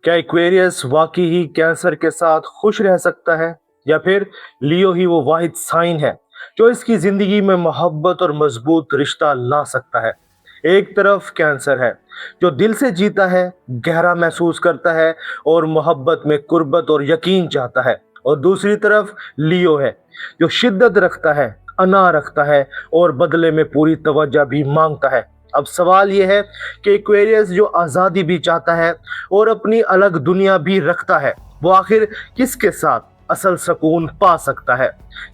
क्या एक्वेरियस वाकई ही कैंसर के साथ खुश रह सकता है, या फिर लियो ही वो वाहिद साइन है जो इसकी जिंदगी में मोहब्बत और मजबूत रिश्ता ला सकता है। एक तरफ कैंसर है जो दिल से जीता है, गहरा महसूस करता है और मोहब्बत में कुर्बत और यकीन चाहता है, और दूसरी तरफ लियो है जो शिद्दत रखता है, अना रखता है और बदले में पूरी तवज्जो भी मांगता है। अब सवाल यह है कि एक्वेरियस जो आज़ादी भी चाहता है और अपनी अलग दुनिया भी रखता है, वो आखिर किसके साथ असल सुकून पा सकता है,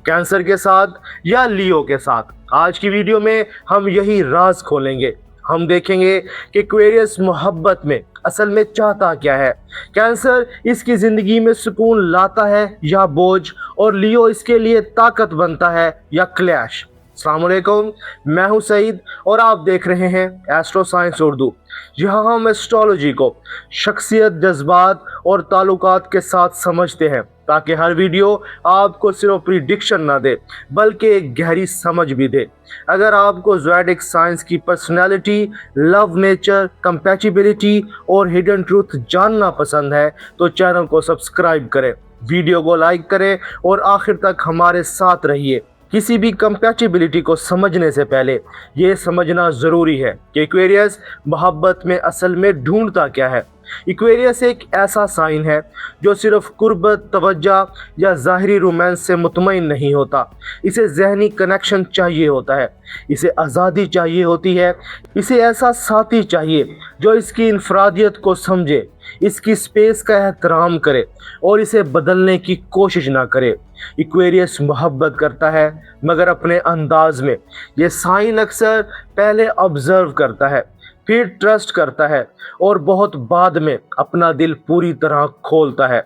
कैंसर के साथ या लियो के साथ? आज की वीडियो में हम यही राज खोलेंगे। हम देखेंगे कि एक्वेरियस मोहब्बत में असल में चाहता क्या है, कैंसर इसकी जिंदगी में सुकून लाता है या बोझ, और लियो इसके लिए ताकत बनता है या क्लैश। अस्सलाम वालेकुम, मैं हूं सईद और आप देख रहे हैं एस्ट्रो साइंस उर्दू। यहाँ हम एस्ट्रोलॉजी को शख्सियत, जज्बात और ताल्लुकात के साथ समझते हैं, ताकि हर वीडियो आपको सिर्फ प्रिडिक्शन ना दे बल्कि एक गहरी समझ भी दे। अगर आपको ज़ोडिएक साइंस की पर्सनालिटी, लव, नेचर, कंपैटिबिलिटी और हिडन ट्रूथ जानना पसंद है तो चैनल को सब्सक्राइब करें, वीडियो को लाइक करें और आखिर तक हमारे साथ रहिए। किसी भी कंपैटिबिलिटी को समझने से पहले ये समझना ज़रूरी है कि एक्वेरियस मोहब्बत में असल में ढूंढता क्या है। एक्वेरियस एक ऐसा साइन है जो सिर्फ कुर्बत, तवज्जो या ज़ाहिरी रोमांस से मुतमईन नहीं होता। इसे ज़हनी कनेक्शन चाहिए होता है, इसे आज़ादी चाहिए होती है, इसे ऐसा साथी चाहिए जो इसकी इनफरादियत को समझे, इसकी स्पेस का एहतराम करे और इसे बदलने की कोशिश ना करे। एक्वेरियस मोहब्बत करता है मगर अपने अंदाज में। ये साइन अक्सर पहले ऑब्जर्व करता है, फिर ट्रस्ट करता है और बहुत बाद में अपना दिल पूरी तरह खोलता है।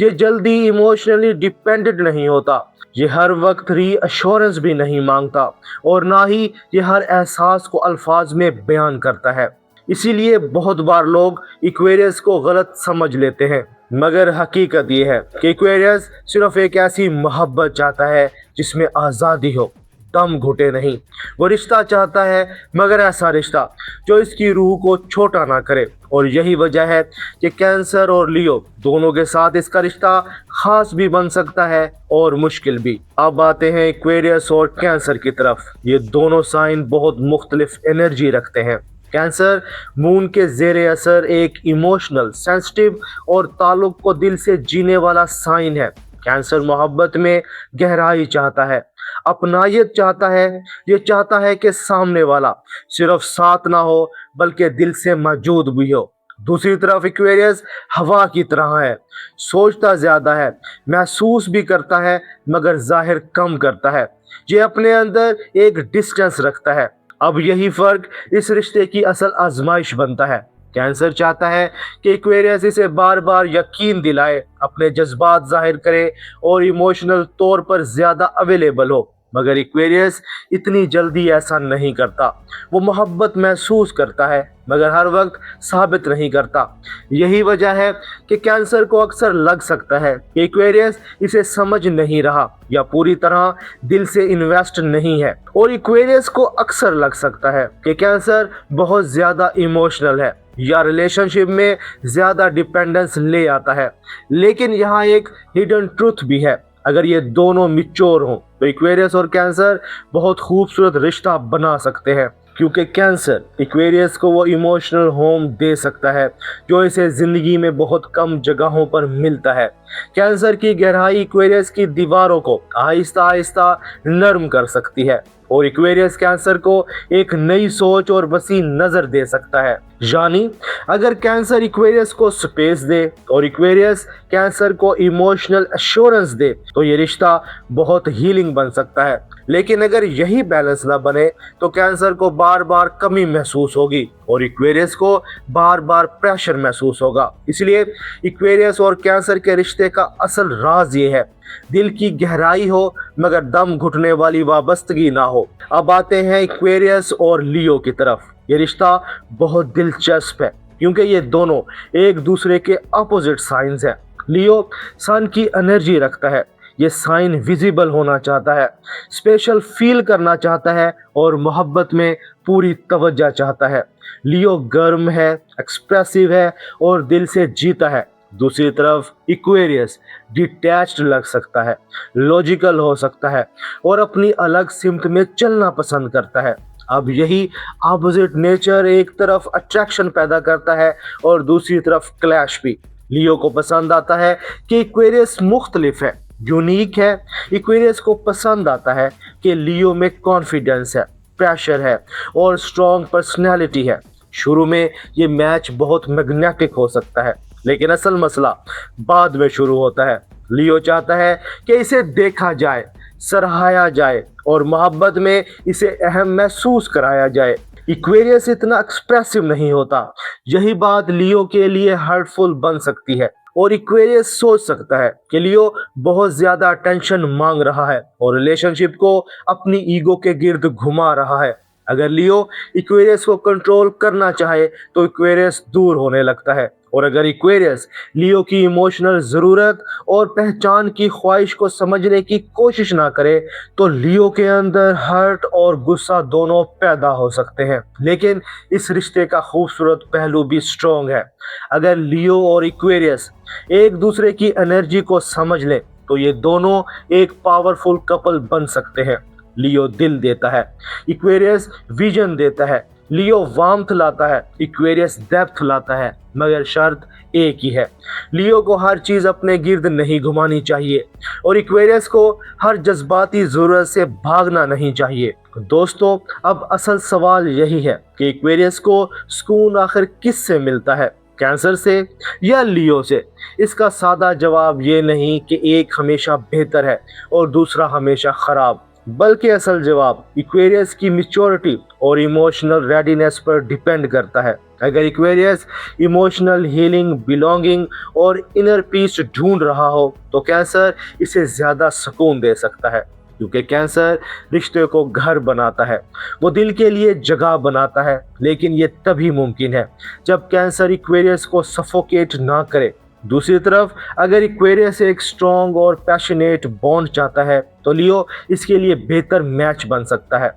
ये जल्दी इमोशनली डिपेंडेंट नहीं होता, ये हर वक्त रीअश्योरेंस भी नहीं मांगता और ना ही ये हर एहसास को अल्फाज में बयान करता है। इसीलिए बहुत बार लोग एक्वेरियस को गलत समझ लेते हैं, मगर हकीकत ये है कि एक्वेरियस सिर्फ एक ऐसी मोहब्बत चाहता है जिसमें आज़ादी हो, दम घुटे नहीं। वो रिश्ता चाहता है मगर ऐसा रिश्ता जो इसकी रूह को छोटा ना करे, और यही वजह है कि कैंसर और लियो दोनों के साथ इसका रिश्ता खास भी बन सकता है और मुश्किल भी। अब आते हैं एक्वेरियस और कैंसर की तरफ। ये दोनों साइन बहुत मुख्तलिफ एनर्जी रखते हैं। कैंसर मून के ज़ेरे असर एक इमोशनल, सेंसिटिव और ताल्लुक को दिल से जीने वाला साइन है। कैंसर मोहब्बत में गहराई चाहता है, अपनायत चाहता है, ये चाहता है कि सामने वाला सिर्फ साथ ना हो बल्कि दिल से मौजूद भी हो। दूसरी तरफ एक्वेरियस हवा की तरह है, सोचता ज़्यादा है, महसूस भी करता है मगर जाहिर कम करता है। ये अपने अंदर एक डिस्टेंस रखता है। अब यही फ़र्क इस रिश्ते की असल आजमाइश बनता है। कैंसर चाहता है कि एक्वेरियस इसे बार बार यकीन दिलाए, अपने जज्बात जाहिर करे और इमोशनल तौर पर ज़्यादा अवेलेबल हो, मगर एक्वेरियस इतनी जल्दी ऐसा नहीं करता। वो मोहब्बत महसूस करता है मगर हर वक्त साबित नहीं करता। यही वजह है कि कैंसर को अक्सर लग सकता है कि एक्वेरियस इसे समझ नहीं रहा या पूरी तरह दिल से इन्वेस्ट नहीं है, और एक्वेरियस को अक्सर लग सकता है कि कैंसर बहुत ज़्यादा इमोशनल है या रिलेशनशिप में ज़्यादा डिपेंडेंस ले आता है। लेकिन यहाँ एक हिडन ट्रूथ भी है, अगर ये दोनों मिच्योर हों तो एक्वेरियस और कैंसर बहुत खूबसूरत रिश्ता बना सकते हैं, क्योंकि कैंसर एक्वेरियस को वो इमोशनल होम दे सकता है जो इसे ज़िंदगी में बहुत कम जगहों पर मिलता है। कैंसर की गहराई एक्वेरियस की दीवारों को आहिस्ता आहिस्ता नरम कर सकती है, और एक्वेरियस कैंसर को एक नई सोच और वसी नज़र दे सकता है। यानी अगर कैंसर एक्वेरियस को स्पेस दे और एक्वेरियस कैंसर को इमोशनल एश्योरेंस दे तो ये रिश्ता बहुत हीलिंग बन सकता है। लेकिन अगर यही बैलेंस ना बने तो कैंसर को बार बार कमी महसूस होगी और एक्वेरियस को बार बार प्रेशर महसूस होगा। इसलिए एक्वेरियस और कैंसर के रिश्ते का असल राज ये है, दिल की गहराई हो मगर दम घुटने वाली वाबस्तगी ना हो। अब आते हैं एक्वेरियस और लियो की तरफ। ये रिश्ता बहुत दिलचस्प है क्योंकि ये दोनों एक दूसरे के अपोजिट साइंस हैं। लियो सन की एनर्जी रखता है, ये साइन विजिबल होना चाहता है, स्पेशल फील करना चाहता है और मोहब्बत में पूरी तवज्जो चाहता है। लियो गर्म है, एक्सप्रेसिव है और दिल से जीता है। दूसरी तरफ इक्वेरियस डिटैच्ड लग सकता है, लॉजिकल हो सकता है और अपनी अलग सिमत में चलना पसंद करता है। अब यही अपोजिट नेचर एक तरफ अट्रैक्शन पैदा करता है और दूसरी तरफ क्लैश भी। लियो को पसंद आता है कि इक्वेरियस मुख्तलिफ है, यूनिक है। इक्वेरियस को पसंद आता है कि लियो में कॉन्फिडेंस है, प्रेशर है और स्ट्रॉन्ग पर्सनैलिटी है। शुरू में ये मैच बहुत मैग्नेटिक हो सकता है, लेकिन असल मसला बाद में शुरू होता है। लियो चाहता है कि इसे देखा जाए, सराहाया जाए और मोहब्बत में इसे अहम महसूस कराया जाए। इक्वेरियस इतना एक्सप्रेसिव नहीं होता। यही बात लियो के लिए हर्टफुल बन सकती है और इक्वेरियस सोच सकता है कि लियो बहुत ज्यादा अटेंशन मांग रहा है और रिलेशनशिप को अपनी ईगो के गिर्द घुमा रहा है। अगर लियो इक्वेरियस को कंट्रोल करना चाहे तो इक्वेरियस दूर होने लगता है, और अगर इक्वेरियस लियो की इमोशनल ज़रूरत और पहचान की ख्वाहिश को समझने की कोशिश ना करे तो लियो के अंदर हर्ट और गुस्सा दोनों पैदा हो सकते हैं। लेकिन इस रिश्ते का खूबसूरत पहलू भी स्ट्रॉन्ग है। अगर लियो और इक्वेरियस एक दूसरे की एनर्जी को समझ ले तो ये दोनों एक पावरफुल कपल बन सकते हैं। लियो दिल देता है, इक्वेरियस विजन देता है। लियो वार्मथ लाता है, इक्वेरियस डेप्थ लाता है, मगर शर्त एक ही है, लियो को हर चीज़ अपने गिर्द नहीं घुमानी चाहिए और इक्वेरियस को हर जज्बाती ज़रूरत से भागना नहीं चाहिए। दोस्तों, अब असल सवाल यही है कि इक्वेरियस को सुकून आखिर किस से मिलता है, कैंसर से या लियो से? इसका सादा जवाब ये नहीं कि एक हमेशा बेहतर है और दूसरा हमेशा ख़राब, बल्कि असल जवाब इक्वेरियस की मैच्योरिटी और इमोशनल रेडीनेस पर डिपेंड करता है। अगर इक्वेरियस इमोशनल हीलिंग, बिलोंगिंग और इनर पीस ढूंढ रहा हो तो कैंसर इसे ज़्यादा सुकून दे सकता है, क्योंकि कैंसर रिश्ते को घर बनाता है, वो दिल के लिए जगह बनाता है। लेकिन ये तभी मुमकिन है जब कैंसर इक्वेरियस को सफोकेट ना करे। दूसरी तरफ अगर इक्वेरियस एक स्ट्रॉन्ग और पैशनेट बॉन्ड चाहता है तो लियो इसके लिए बेहतर मैच बन सकता है।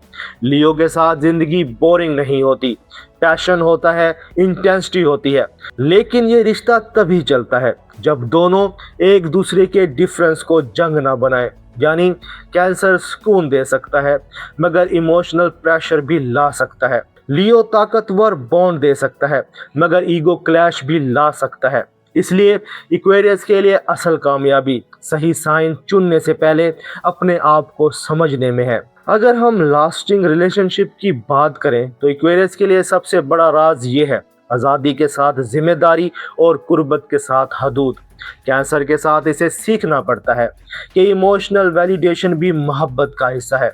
लियो के साथ ज़िंदगी बोरिंग नहीं होती, पैशन होता है, इंटेंसिटी होती है। लेकिन ये रिश्ता तभी चलता है जब दोनों एक दूसरे के डिफरेंस को जंग ना बनाए। यानी कैंसर सुकून दे सकता है मगर इमोशनल प्रेशर भी ला सकता है। लियो ताकतवर बॉन्ड दे सकता है मगर ईगो क्लैश भी ला सकता है। इसलिए इक्वेरियस के लिए असल कामयाबी सही साइन चुनने से पहले अपने आप को समझने में है। अगर हम लास्टिंग रिलेशनशिप की बात करें तो इक्वेरियस के लिए सबसे बड़ा राज ये है, आज़ादी के साथ जिम्मेदारी और कुर्बत के साथ हदूद। कैंसर के साथ इसे सीखना पड़ता है कि इमोशनल वैलिडेशन भी मोहब्बत का हिस्सा है।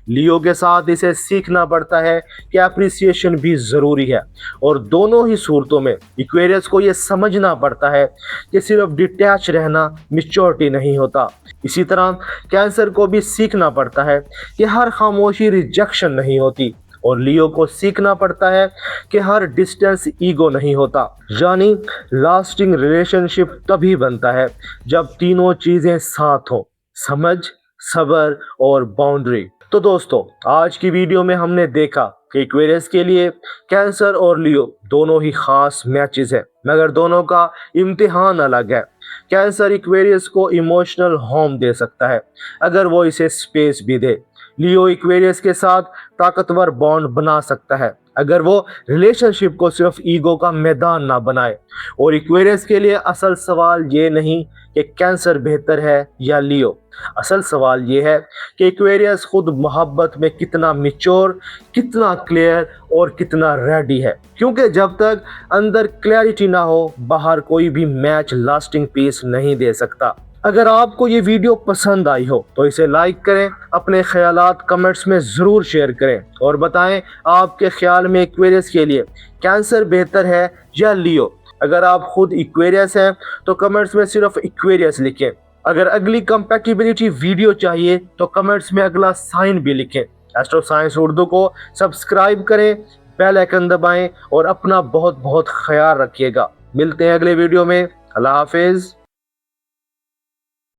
लियो के साथ इसे सीखना पड़ता है कि अप्रिसिएशन भी ज़रूरी है। और दोनों ही सूरतों में इक्वेरियस को ये समझना पड़ता है कि सिर्फ डिटैच रहना मैच्योरिटी नहीं होता। इसी तरह कैंसर को भी सीखना पड़ता है कि हर खामोशी रिजेक्शन नहीं होती, और लियो को सीखना पड़ता है कि हर डिस्टेंस ईगो नहीं होता। यानी लास्टिंग रिलेशनशिप तभी बनता है जब तीनों चीज़ें साथ हों, समझ, सब्र और बाउंड्री। तो दोस्तों, आज की वीडियो में हमने देखा कि इक्वेरियस के लिए कैंसर और लियो दोनों ही खास मैचेस हैं, मगर दोनों का इम्तिहान अलग है। कैंसर इक्वेरियस को इमोशनल होम दे सकता है अगर वो इसे स्पेस भी दे। लियो इक्वेरियस के साथ ताकतवर बॉन्ड बना सकता है अगर वो रिलेशनशिप को सिर्फ ईगो का मैदान ना बनाए। और इक्वेरियस के लिए असल सवाल ये नहीं कि कैंसर बेहतर है या लियो, असल सवाल ये है कि इक्वेरियस खुद मोहब्बत में कितना मैच्योर, कितना क्लियर और कितना रेडी है। क्योंकि जब तक अंदर क्लैरिटी ना हो, बाहर कोई भी मैच लास्टिंग पीस नहीं दे सकता। अगर आपको ये वीडियो पसंद आई हो तो इसे लाइक करें, अपने ख्यालात कमेंट्स में ज़रूर शेयर करें और बताएं आपके ख्याल में इक्वेरियस के लिए कैंसर बेहतर है या लियो। अगर आप खुद इक्वेरियस हैं तो कमेंट्स में सिर्फ इक्वेरियस लिखें। अगर अगली कंपैटिबिलिटी वीडियो चाहिए तो कमेंट्स में अगला साइन भी लिखें। एस्ट्रो साइंस उर्दू को सब्सक्राइब करें, बेल आइकन दबाएं और अपना बहुत बहुत ख्याल रखिएगा। मिलते हैं अगले वीडियो में। अल्लाह हाफिज़।